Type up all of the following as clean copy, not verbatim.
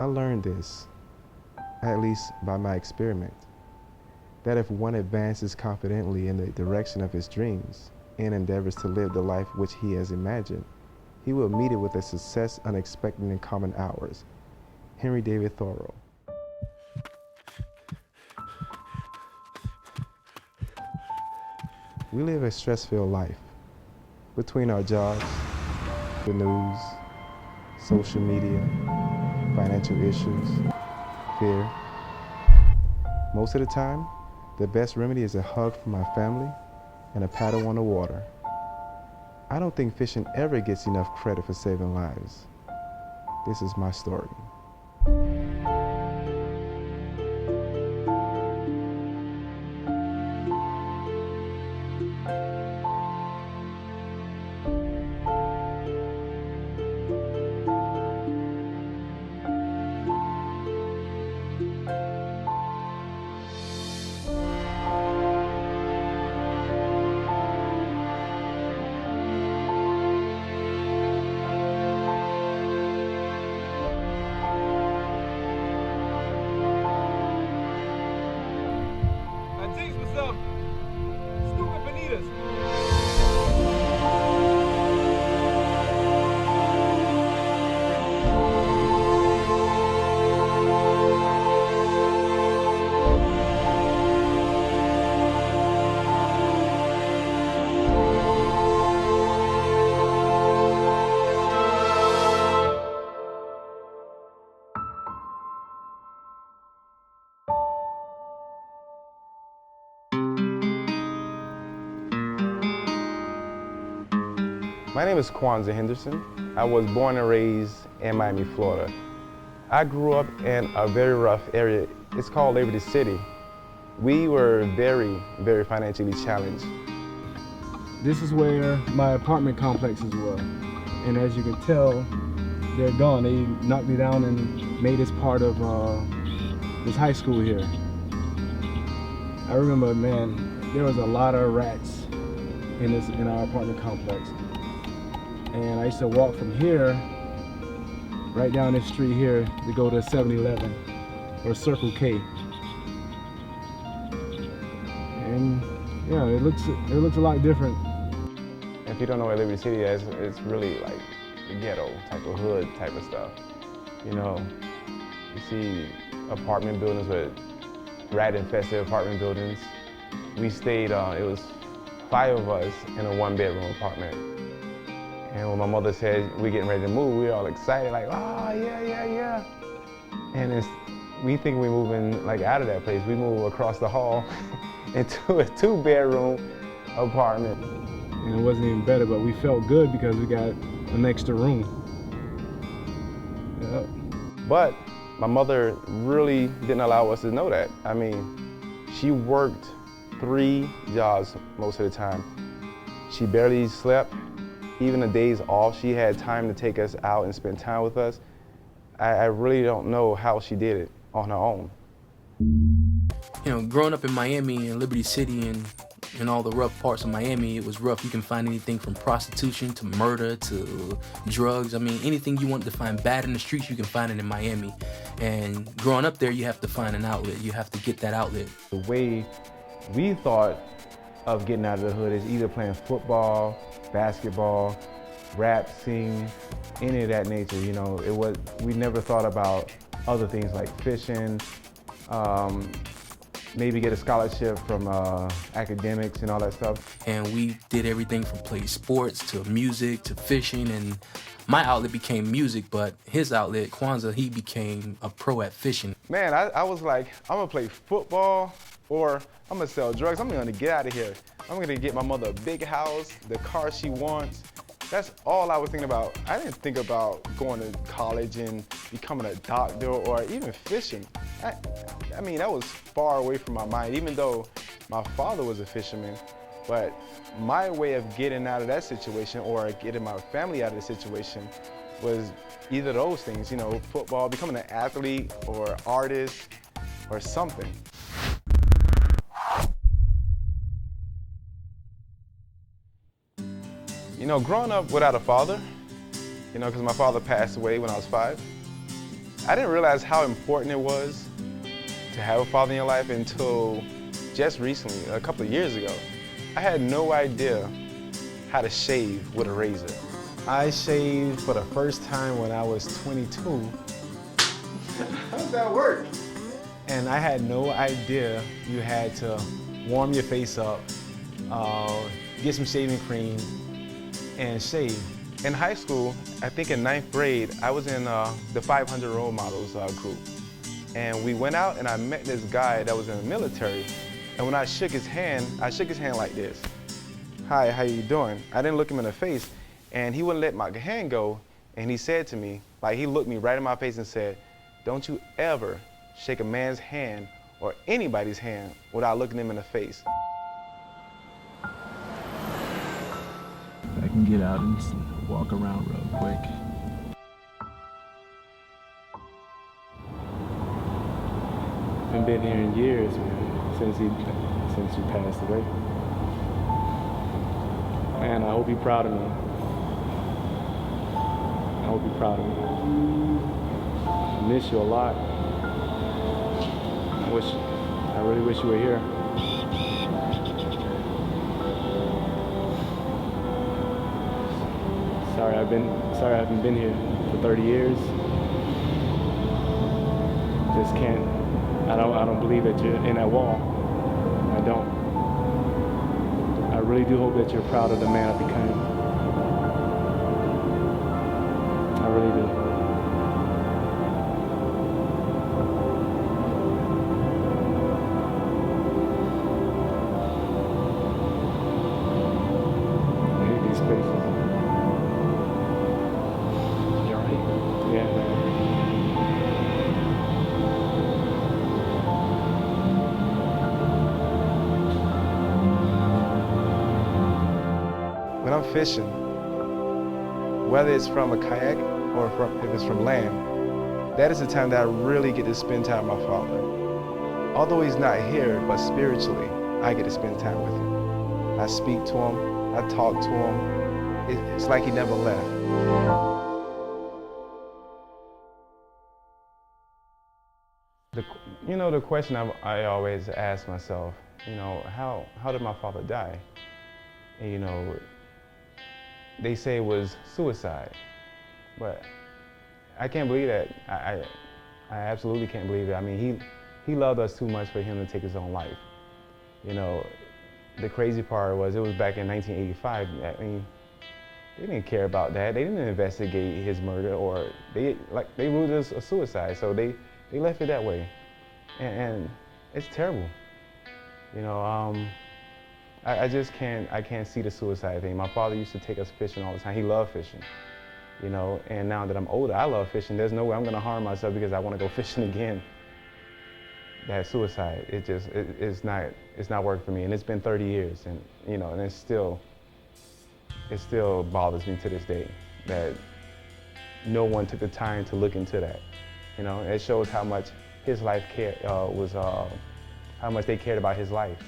I learned this, at least by my experiment, that if one advances confidently in the direction of his dreams and endeavors to live the life which he has imagined, he will meet it with a success unexpected in common hours. Henry David Thoreau. We live a stress-filled life. Between our jobs, the news, social media, financial issues, fear. Most of the time, the best remedy is a hug from my family and a paddle on the water. I don't think fishing ever gets enough credit for saving lives. This is my story. Stupid bonitas. My name is Kwanzaa Henderson. I was born and raised in Miami, Florida. I grew up in a very rough area. It's called Liberty City. We were very, very financially challenged. This is where my apartment complexes were. And as you can tell, they're gone. They knocked me down and made this part of this high school here. I remember, man, there was a lot of rats in our apartment complex. And I used to walk from here, right down this street here, to go to 7-Eleven or Circle K. And yeah, it looks a lot different. If you don't know what Liberty City is, it's really like the ghetto type of hood type of stuff. You know, you see apartment buildings with rat-infested apartment buildings. We stayed, it was 5 of us in a 1-bedroom apartment. And when my mother said we're getting ready to move, we were all excited, like, oh, yeah. And we think we're moving like out of that place. We move across the hall into a 2-bedroom apartment. And it wasn't even better, but we felt good because we got an extra room. Yep. But my mother really didn't allow us to know that. I mean, she worked 3 jobs most of the time. She barely slept. Even the days off, she had time to take us out and spend time with us. I really don't know how she did it on her own. You know, growing up in Miami and Liberty City and all the rough parts of Miami, it was rough. You can find anything from prostitution to murder to drugs. I mean, anything you want to find bad in the streets, you can find it in Miami. And growing up there, you have to find an outlet. You have to get that outlet. The way we thought of getting out of the hood is either playing football, basketball, rap, sing, any of that nature. You know, we never thought about other things like fishing, maybe get a scholarship from academics and all that stuff. And we did everything from play sports to music to fishing, and my outlet became music, but his outlet, Kwanzaa, he became a pro at fishing. Man, I was like, I'm gonna play football or I'm gonna sell drugs. I'm gonna get out of here. I'm gonna get my mother a big house, the car she wants. That's all I was thinking about. I didn't think about going to college and becoming a doctor or even fishing. I mean, that was far away from my mind, even though my father was a fisherman. But my way of getting out of that situation or getting my family out of the situation was either those things, you know, football, becoming an athlete or artist or something. You know, growing up without a father, you know, because my father passed away when I was 5, I didn't realize how important it was to have a father in your life until just recently, a couple of years ago. I had no idea how to shave with a razor. I shaved for the first time when I was 22. How does that work? And I had no idea you had to warm your face up, get some shaving cream, and shave. In high school, I think in 9th grade, I was in the 500 Role Models group. And we went out and I met this guy that was in the military. And when I shook his hand like this. Hi, how you doing? I didn't look him in the face, and he wouldn't let my hand go. And he said to me, like he looked me right in my face and said, "Don't you ever shake a man's hand or anybody's hand without looking them in the face." I can get out and just walk around real quick. I've been here in years, man, since he passed away. Man, I hope you're proud of me. I hope you're proud of me. I miss you a lot. I really wish you were here. Sorry I haven't been here for 30 years. Just can't. I don't believe that you're in that wall. I don't. I really do hope that you're proud of the man I became. I really do. I hate these spaces. You all right? Yeah, man. When I'm fishing, whether it's from a kayak or if it's from land, that is the time that I really get to spend time with my father. Although he's not here, but spiritually, I get to spend time with him. I speak to him, I talk to him. It's like he never left. The question I always ask myself, how did my father die? And, they say it was suicide, but I can't believe that. I absolutely can't believe it. I mean, he loved us too much for him to take his own life. The crazy part was it was back in 1985. I mean, they didn't care about that. They didn't investigate his murder, or they ruled it as a suicide. So they left it that way, and it's terrible. I just can't see the suicide thing. My father used to take us fishing all the time. He loved fishing, and now that I'm older, I love fishing. There's no way I'm gonna harm myself because I want to go fishing again. That suicide, it's not working for me. And it's been 30 years, and and it still bothers me to this day that no one took the time to look into that. It shows how much his life how much they cared about his life.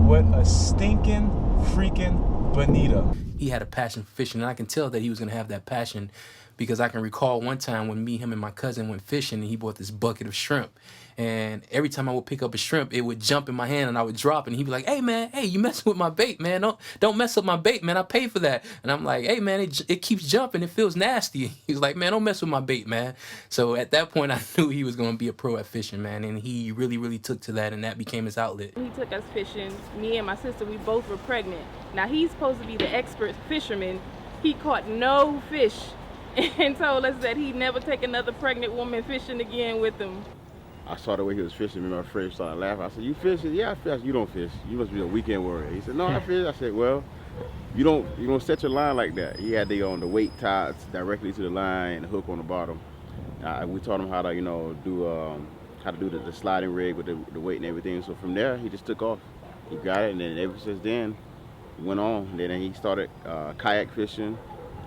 What a stinking freaking bonita. He had a passion for fishing, and I can tell that he was going to have that passion because I can recall one time when me, him, and my cousin went fishing, and he bought this bucket of shrimp. And every time I would pick up a shrimp, it would jump in my hand, and I would drop, and he'd be like, "Hey, man, hey, you messing with my bait, man. Don't mess up my bait, man. I paid for that." And I'm like, "Hey, man, it keeps jumping. It feels nasty." He was like, "Man, don't mess with my bait, man." So at that point, I knew he was going to be a pro at fishing, man, and he really, really took to that, and that became his outlet. He took us fishing. Me and my sister, we both were pregnant. Now, he's supposed to be the expert fisherman. He caught no fish and told us that he'd never take another pregnant woman fishing again with him. I saw the way he was fishing. Me and my friend started laughing. I said, "You fishing?" "Yeah, I fish." "You don't fish. You must be a weekend warrior." He said, "No, I fish." I said, "Well, you don't set your line like that." He had the weight tied directly to the line and the hook on the bottom. We taught him how to do the sliding rig with the weight and everything. So from there, he just took off. He got it, and then ever since then, he went on. And then he started kayak fishing.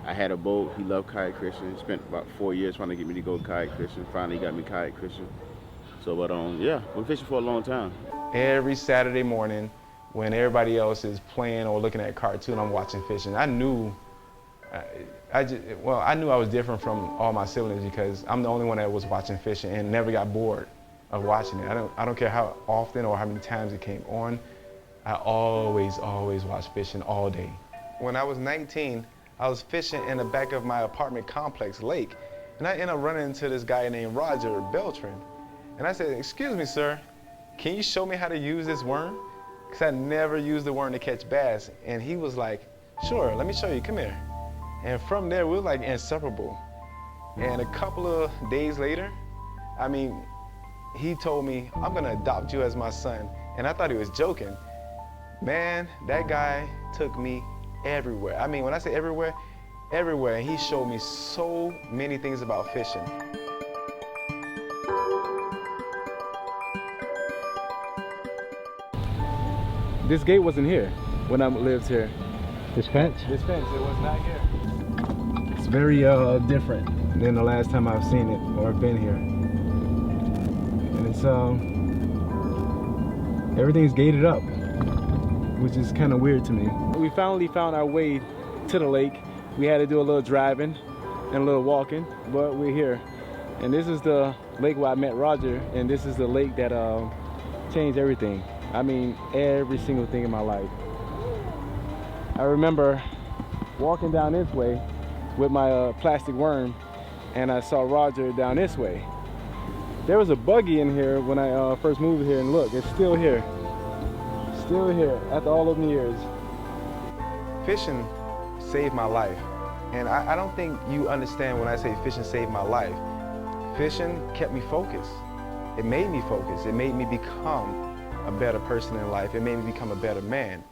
I had a boat. He loved kayak fishing. He spent about 4 years trying to get me to go kayak fishing. Finally, he got me kayak fishing. So, but yeah, been fishing for a long time. Every Saturday morning, when everybody else is playing or looking at cartoon, I'm watching fishing. I knew I knew I was different from all my siblings because I'm the only one that was watching fishing and never got bored of watching it. I don't care how often or how many times it came on. I always watched fishing all day. When I was 19, I was fishing in the back of my apartment complex lake, and I ended up running into this guy named Roger Beltran. And I said, "Excuse me, sir, can you show me how to use this worm?" Because I never used the worm to catch bass. And he was like, "Sure, let me show you, come here." And from there, we were like inseparable. And a couple of days later, I mean, he told me, "I'm gonna adopt you as my son." And I thought he was joking. Man, that guy took me everywhere. I mean, when I say everywhere, everywhere. He showed me so many things about fishing. This gate wasn't here when I lived here. This fence? This fence, it was not here. It's very different than the last time I've seen it or been here. And it's everything's gated up, which is kind of weird to me. We finally found our way to the lake. We had to do a little driving and a little walking, but we're here. And this is the lake where I met Roger, and this is the lake that changed everything. I mean, every single thing in my life. I remember walking down this way with my plastic worm, and I saw Roger down this way. There was a buggy in here when I first moved here, and look, it's still here. Still here after all of the years. Fishing saved my life. And I don't think you understand when I say fishing saved my life. Fishing kept me focused. It made me focus. It made me become a better person in life. It made me become a better man.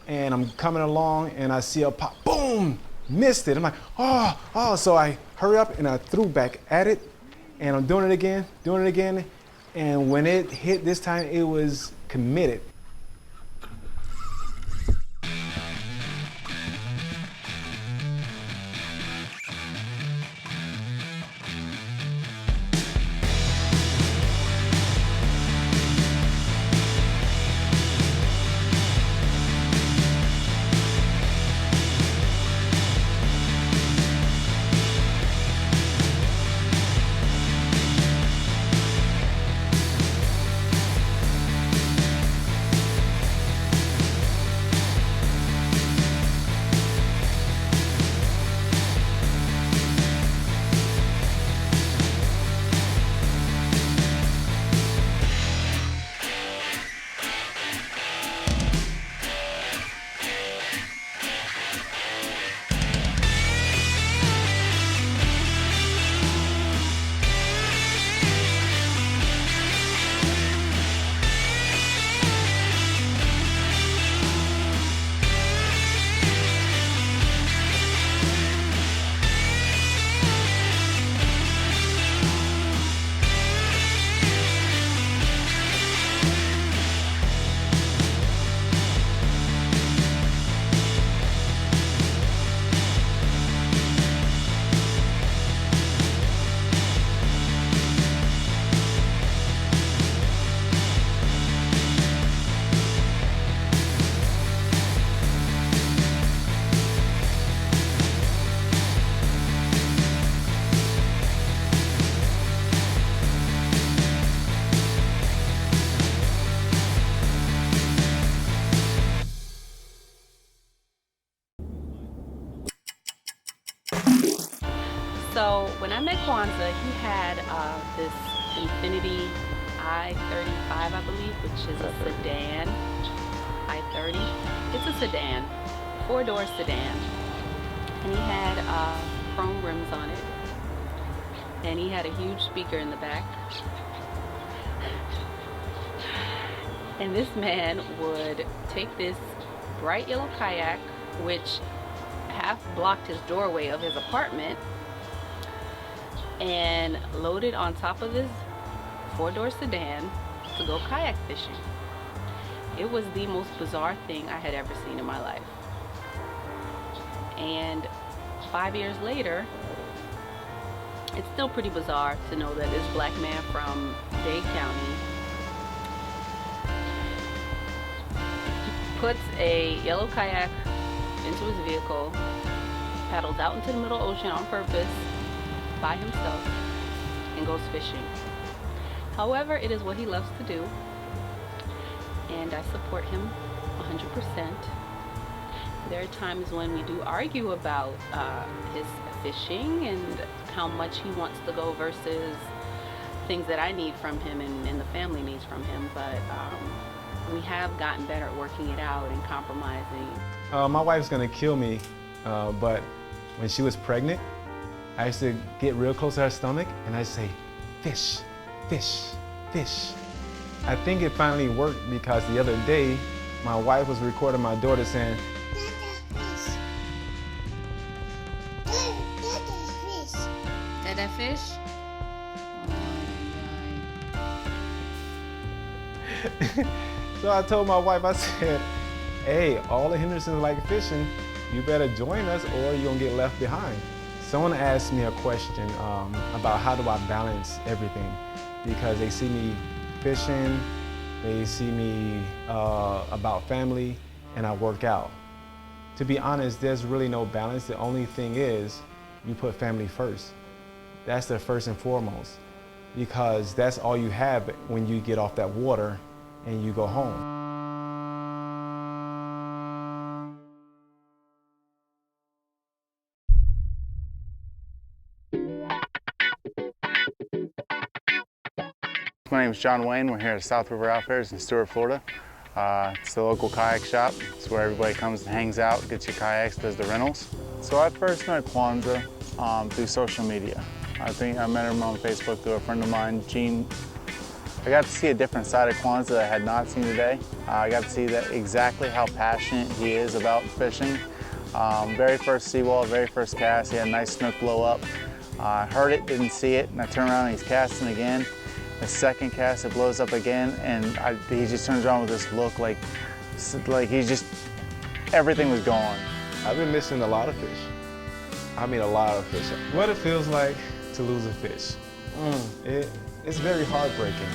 And I'm coming along and I see a pop, boom, missed it. I'm like, oh, so I hurry up and I threw back at it, and I'm doing it again. And when it hit this time, it was committed. So when I met Kwanzaa, he had this Infiniti i35, I believe, which is a sedan. i30. It's a sedan, 4-door sedan, and he had chrome rims on it, and he had a huge speaker in the back. And this man would take this bright yellow kayak, which half blocked his doorway of his apartment, and load it on top of his 4-door sedan to go kayak fishing. It was the most bizarre thing I had ever seen in my life. And 5 years later, it's still pretty bizarre to know that this black man from Dade County puts a yellow kayak into his vehicle, paddles out into the middle ocean on purpose by himself, and goes fishing. However, it is what he loves to do, and I support him 100%. There are times when we do argue about his fishing and how much he wants to go versus things that I need from him and the family needs from him, but we have gotten better at working it out and compromising. My wife's gonna kill me, but when she was pregnant, I used to get real close to her stomach and I'd say, fish, fish, fish. I think it finally worked because the other day, my wife was recording my daughter saying, Dada fish? So I told my wife, I said, hey, all the Hendersons like fishing, you better join us or you're gonna get left behind. Someone asked me a question about how do I balance everything, because they see me fishing, they see me about family, and I work out. To be honest, there's really no balance. The only thing is you put family first. That's the first and foremost, because that's all you have when you get off that water and you go home. My name is John Wayne. We're here at South River Outfitters in Stuart, Florida. It's the local kayak shop. It's where everybody comes and hangs out, gets your kayaks, does the rentals. So I first met Kwanzaa through social media. I think I met him on Facebook through a friend of mine, Gene. I got to see a different side of Kwanzaa that I had not seen today. I got to see that exactly how passionate he is about fishing. Very first seawall, very first cast, he had a nice snook blow up. I heard it, didn't see it, and I turned around and he's casting again. The second cast, it blows up again, and he just turns around with this look like he's just, everything was gone. I've been missing a lot of fish. I mean, a lot of fish. What it feels like to lose a fish. It's very heartbreaking.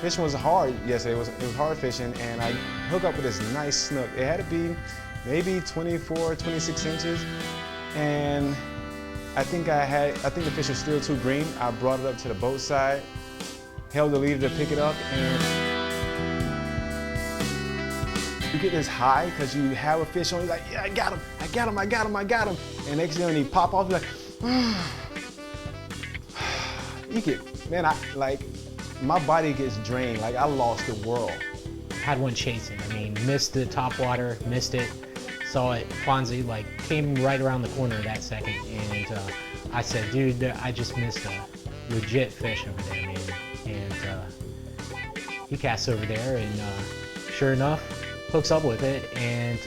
Fishing was hard yesterday. It was hard fishing, and I hooked up with this nice snook. It had to be maybe 24, 26 inches, and I think the fish was still too green. I brought it up to the boat side, held the leader to pick it up, and you get this high because you have a fish on, you're like, yeah, I got him, I got him, I got him, I got him. And next thing when he pop off, you're like, you get, man, my body gets drained, like I lost the world. Had one chasing, I mean, missed the top water, missed it, saw it, Kwanzaa, like, came right around the corner that second, and I said, dude, I just missed a legit fish over there, man. And he casts over there, and sure enough, hooks up with it, and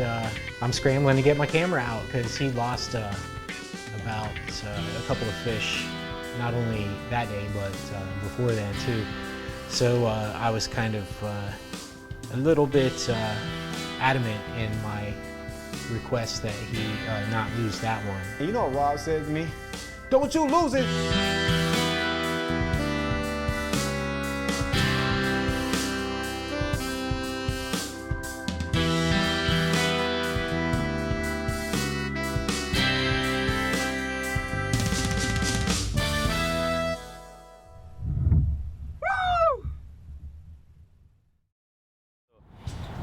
I'm scrambling to get my camera out because he lost about a couple of fish, not only that day, but before then too. So I was kind of a little bit adamant in my request that he not lose that one. And you know what Rob said to me? Don't you lose it!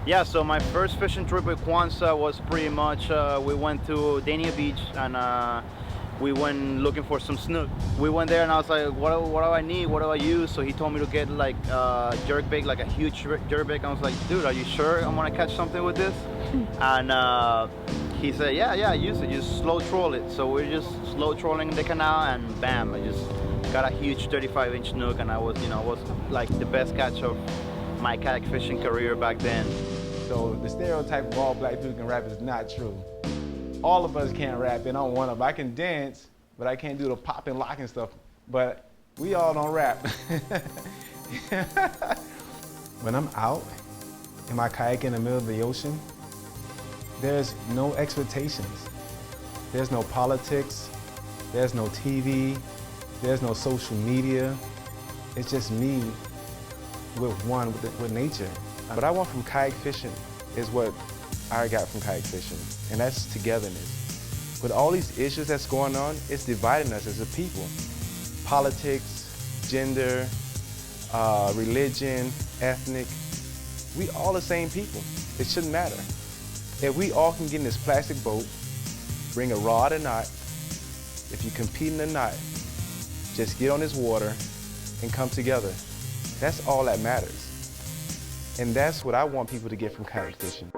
Yeah, so my first fishing trip with Kwanzaa was pretty much, we went to Dania Beach and we went looking for some snook. We went there and I was like, what do I need? What do I use? So he told me to get like jerk bait, like a huge jerk bait. I was like, dude, are you sure I'm gonna catch something with this? And he said, yeah, use it, just slow troll it. So we're just slow trolling the canal and bam, I just got a huge 35-inch snook, and I was, was like the best catch of my kayak fishing career back then. So the stereotype of all black people can rap is not true. All of us can't rap, and I'm one of them. I can dance, but I can't do the pop and lock and stuff. But we all don't rap. When I'm out in my kayak in the middle of the ocean, there's no expectations. There's no politics, there's no TV, there's no social media. It's just me with nature. What I want from kayak fishing is what I got from kayak fishing, and that's togetherness. With all these issues that's going on, it's dividing us as a people. Politics, gender, religion, ethnic, we all the same people. It shouldn't matter. If we all can get in this plastic boat, bring a rod and knot, if you compete in a knot, just get on this water and come together. That's all that matters. And that's what I want people to get from kayak fishing.